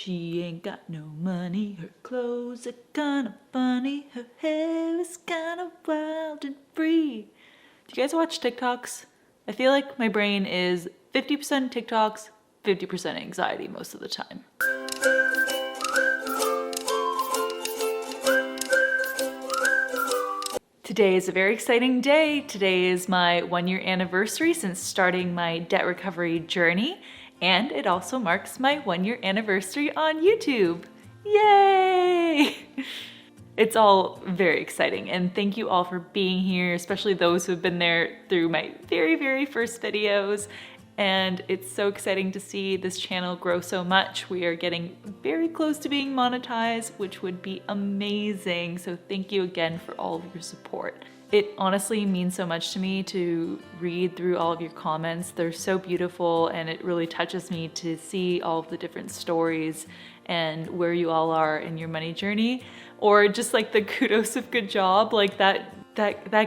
She ain't got no money, her clothes are kinda funny, her hair is kinda wild and free. Do you guys watch TikToks? I feel like my brain is 50% TikToks, 50% anxiety most of the time. Today is a very exciting day. Today is my 1-year anniversary since starting my debt recovery journey, and it also marks my 1-year anniversary on YouTube. Yay! It's all very exciting, and thank you all for being here, especially those who have been there through my very first videos. And it's so exciting to see this channel grow so much. We are getting very close to being monetized, which would be amazing. So thank you again for all of your support. It honestly means so much to me to read through all of your comments. They're so beautiful, and it really touches me to see all of the different stories and where you all are in your money journey, or just like the kudos of good job, like that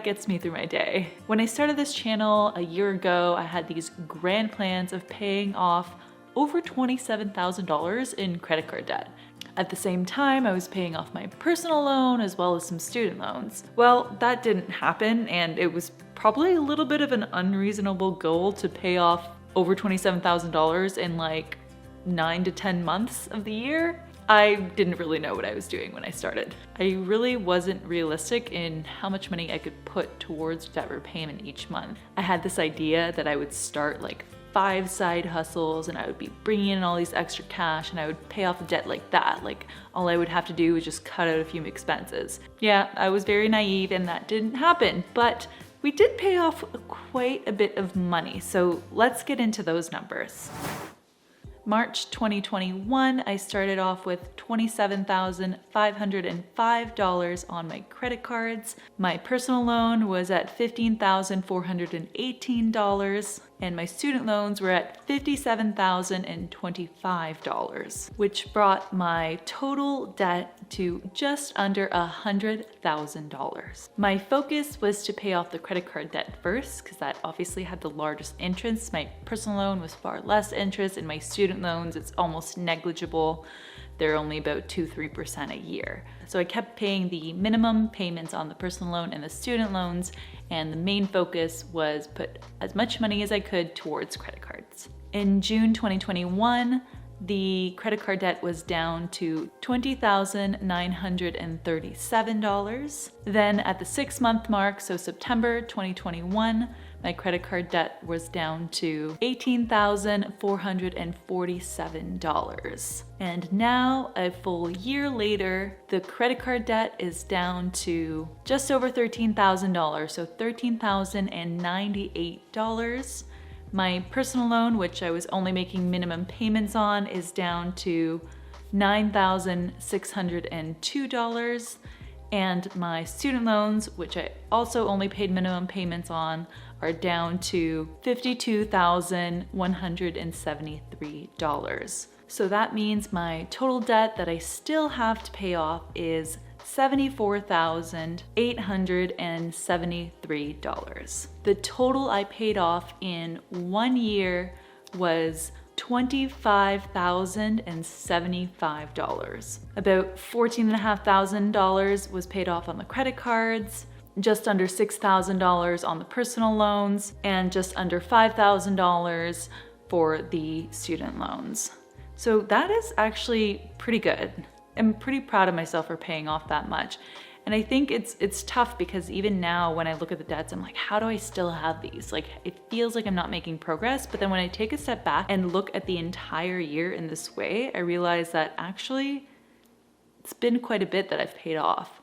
gets me through my day. When I started this channel a year ago, I had these grand plans of paying off over $27,000 in credit card debt. At the same time, I was paying off my personal loan as well as some student loans. Well, that didn't happen, and it was probably a little bit of an unreasonable goal to pay off over $27,000 in like 9 to 10 months of the year. I didn't really know what I was doing when I started. I really wasn't realistic in how much money I could put towards debt repayment each month. I had this idea that I would start like 5 side hustles, and I would be bringing in all these extra cash, and I would pay off the debt like that. Like all I would have to do was just cut out a few expenses. Yeah, I was very naive and that didn't happen, but we did pay off quite a bit of money. So let's get into those numbers. March 2021, I started off with $27,505 on my credit cards. My personal loan was at $15,418, and my student loans were at $57,025, which brought my total debt to just under $100,000. My focus was to pay off the credit card debt first, because that obviously had the largest interest. My personal loan was far less interest, and my student loans, it's almost negligible. They're only about 2-3% a year. So I kept paying the minimum payments on the personal loan and the student loans, and the main focus was put as much money as I could towards credit cards. In June 2021, the credit card debt was down to $20,937. Then at the 6-month mark, so September 2021, my credit card debt was down to $18,447. And now, a full year later, the credit card debt is down to just over $13,000, so $13,098. My personal loan, which I was only making minimum payments on, is down to $9,602. And my student loans, which I also only paid minimum payments on, are down to $52,173. So that means my total debt that I still have to pay off is $74,873. The total I paid off in 1 year was $25,075. About $14,500 was paid off on the credit cards, just under $6,000 on the personal loans, and just under $5,000 for the student loans. So that is actually pretty good. I'm pretty proud of myself for paying off that much. And I think it's tough because even now when I look at the debts, I'm like, how do I still have these? Like, it feels like I'm not making progress. But then when I take a step back and look at the entire year in this way, I realize that actually it's been quite a bit that I've paid off.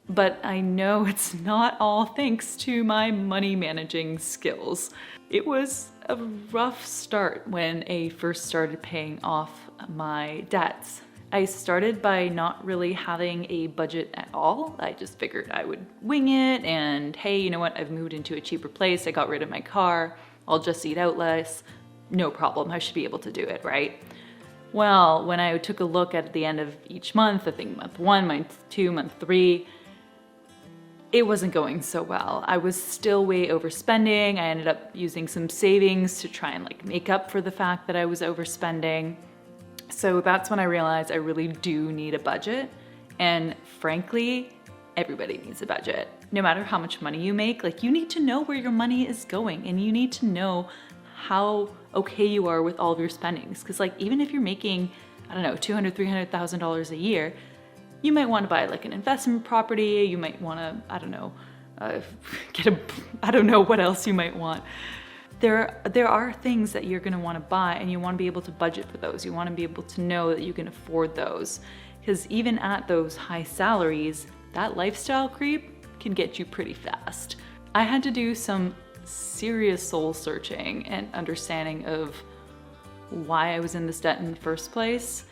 But I know it's not all thanks to my money managing skills. It was a rough start when I first started paying off my debts. I started by not really having a budget at all. I just figured I would wing it, and hey, you know what? I've moved into a cheaper place. I got rid of my car. I'll just eat out less. No problem. I should be able to do it, right? Well, when I took a look at the end of each month, I think month 1, month 2, month 3, it wasn't going so well. I was still way overspending. I ended up using some savings to try and like make up for the fact that I was overspending. So that's when I realized I really do need a budget. And frankly, everybody needs a budget. No matter how much money you make, like you need to know where your money is going, and you need to know how okay you are with all of your spendings. Because like even if you're making, I don't know, $200,000, $300,000 a year, you might want to buy like an investment property. You might want to, I don't know, I don't know what else you might want. There are things that you're going to want to buy, and you want to be able to budget for those. You want to be able to know that you can afford those, because even at those high salaries, that lifestyle creep can get you pretty fast. I had to do some serious soul searching and understanding of why I was in this debt in the first place,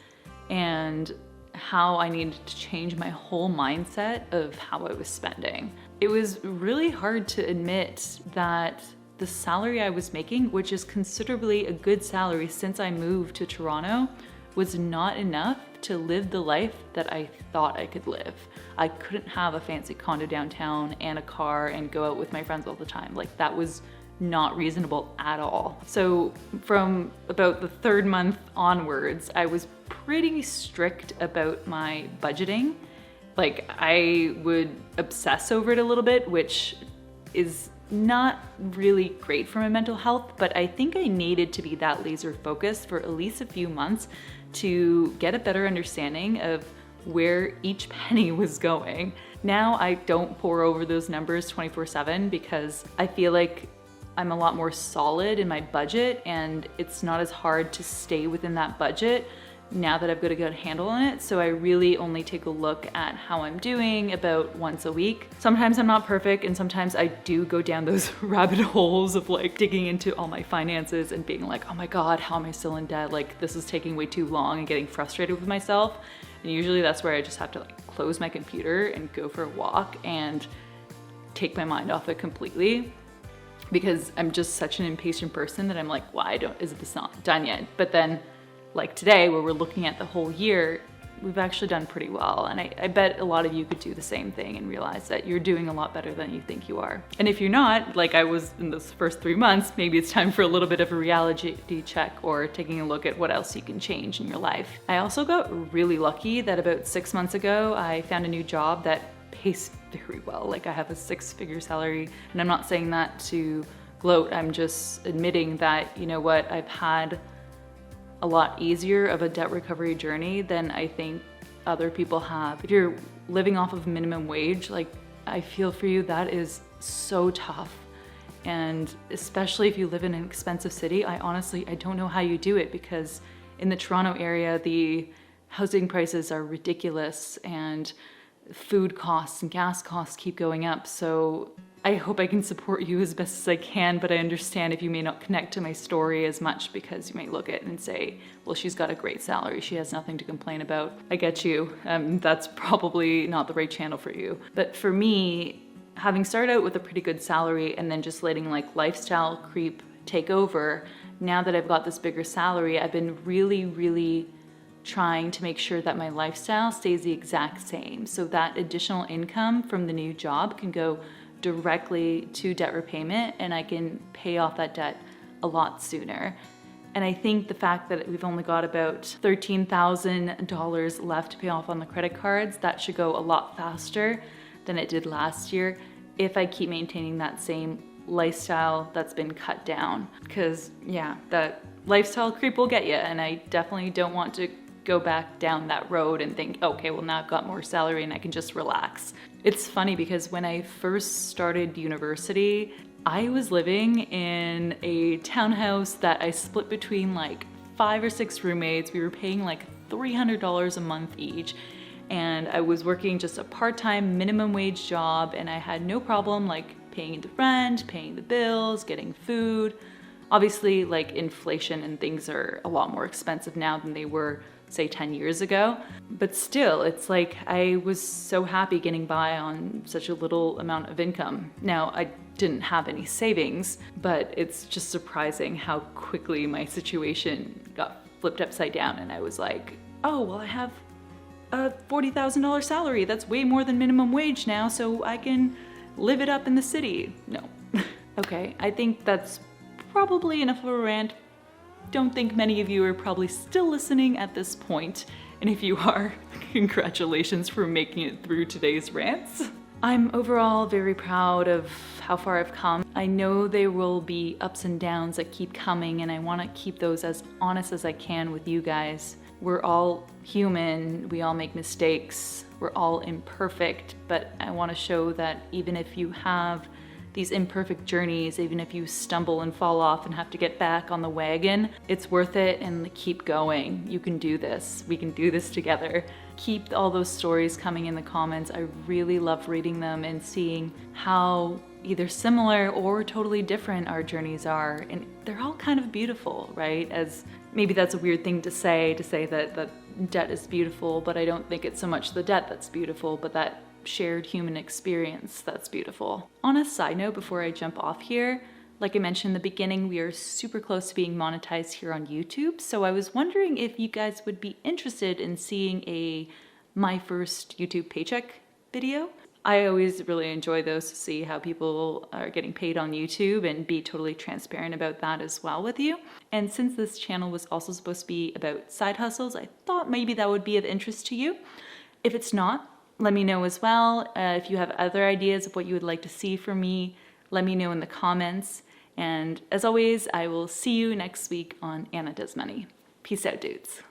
and how I needed to change my whole mindset of how I was spending. It was really hard to admit that the salary I was making, which is considerably a good salary since I moved to Toronto, was not enough to live the life that I thought I could live. I couldn't have a fancy condo downtown and a car and go out with my friends all the time. Like that was not reasonable at all. So from about the third month onwards, I was pretty strict about my budgeting. Like I would obsess over it a little bit, which is not really great for my mental health, but I think I needed to be that laser focused for at least a few months to get a better understanding of where each penny was going. Now I don't pore over those numbers 24/7 because I feel like I'm a lot more solid in my budget, and it's not as hard to stay within that budget now that I've got a good handle on it. So I really only take a look at how I'm doing about once a week. Sometimes I'm not perfect, and sometimes I do go down those rabbit holes of like digging into all my finances and being like, oh my God, how am I still in debt? Like this is taking way too long, and getting frustrated with myself. And usually that's where I just have to like close my computer and go for a walk and take my mind off it completely, because I'm just such an impatient person that I'm like, why is this not done yet? But then like today, where we're looking at the whole year, we've actually done pretty well. And I bet a lot of you could do the same thing and realize that you're doing a lot better than you think you are. And if you're not, like I was in those first 3 months, maybe it's time for a little bit of a reality check, or taking a look at what else you can change in your life. I also got really lucky that about 6 months ago, I found a new job that pays very well. Like I have a 6-figure salary, and I'm not saying that to gloat. I'm just admitting that, you know what, I've had a lot easier of a debt recovery journey than I think other people have. If you're living off of minimum wage, like I feel for you, that is so tough. And especially if you live in an expensive city, I don't know how you do it, because in the Toronto area, the housing prices are ridiculous, and food costs and gas costs keep going up. So I hope I can support you as best as I can, but I understand if you may not connect to my story as much, because you might look at it and say, well, she's got a great salary, she has nothing to complain about. I get you. That's probably not the right channel for you. But for me, having started out with a pretty good salary and then just letting like lifestyle creep take over, now that I've got this bigger salary, I've been really trying to make sure that my lifestyle stays the exact same, so that additional income from the new job can go directly to debt repayment, and I can pay off that debt a lot sooner. And I think the fact that we've only got about $13,000 left to pay off on the credit cards, that should go a lot faster than it did last year if I keep maintaining that same lifestyle that's been cut down. Because yeah, that lifestyle creep will get you, and I definitely don't want to go back down that road and think, okay, well now I've got more salary and I can just relax. It's funny because when I first started university, I was living in a townhouse that I split between like 5 or 6 roommates. We were paying like $300 a month each, and I was working just a part-time minimum wage job, and I had no problem like paying the rent, paying the bills, getting food. Obviously, like inflation and things are a lot more expensive now than they were, say, 10 years ago. But still, it's like I was so happy getting by on such a little amount of income. Now, I didn't have any savings, but it's just surprising how quickly my situation got flipped upside down, and I was like, oh, well, I have a $40,000 salary. That's way more than minimum wage now, so I can live it up in the city. No. Okay, I think that's probably enough of a rant don't think many of you are probably still listening at this point, and if you are, congratulations for making it through today's rants. I'm overall very proud of how far I've come. I know there will be ups and downs that keep coming, and I want to keep those as honest as I can with you guys. We're all human, we all make mistakes, we're all imperfect, but I want to show that even if you have these imperfect journeys, even if you stumble and fall off and have to get back on the wagon, it's worth it, and keep going. You can do this. We can do this together. Keep all those stories coming in the comments. I really love reading them and seeing how either similar or totally different our journeys are. And they're all kind of beautiful, right? As maybe that's a weird thing to say that debt is beautiful, but I don't think it's so much the debt that's beautiful, but that shared human experience that's beautiful. On a side note, before I jump off here, like I mentioned in the beginning, we are super close to being monetized here on YouTube, so I was wondering if you guys would be interested in seeing a my first YouTube paycheck video. I always really enjoy those to see how people are getting paid on YouTube and be totally transparent about that as well with you. And since this channel was also supposed to be about side hustles, I thought maybe that would be of interest to you. If it's not, let me know as well. If you have other ideas of what you would like to see from me, let me know in the comments. And as always, I will see you next week on Anna Does Money. Peace out, dudes.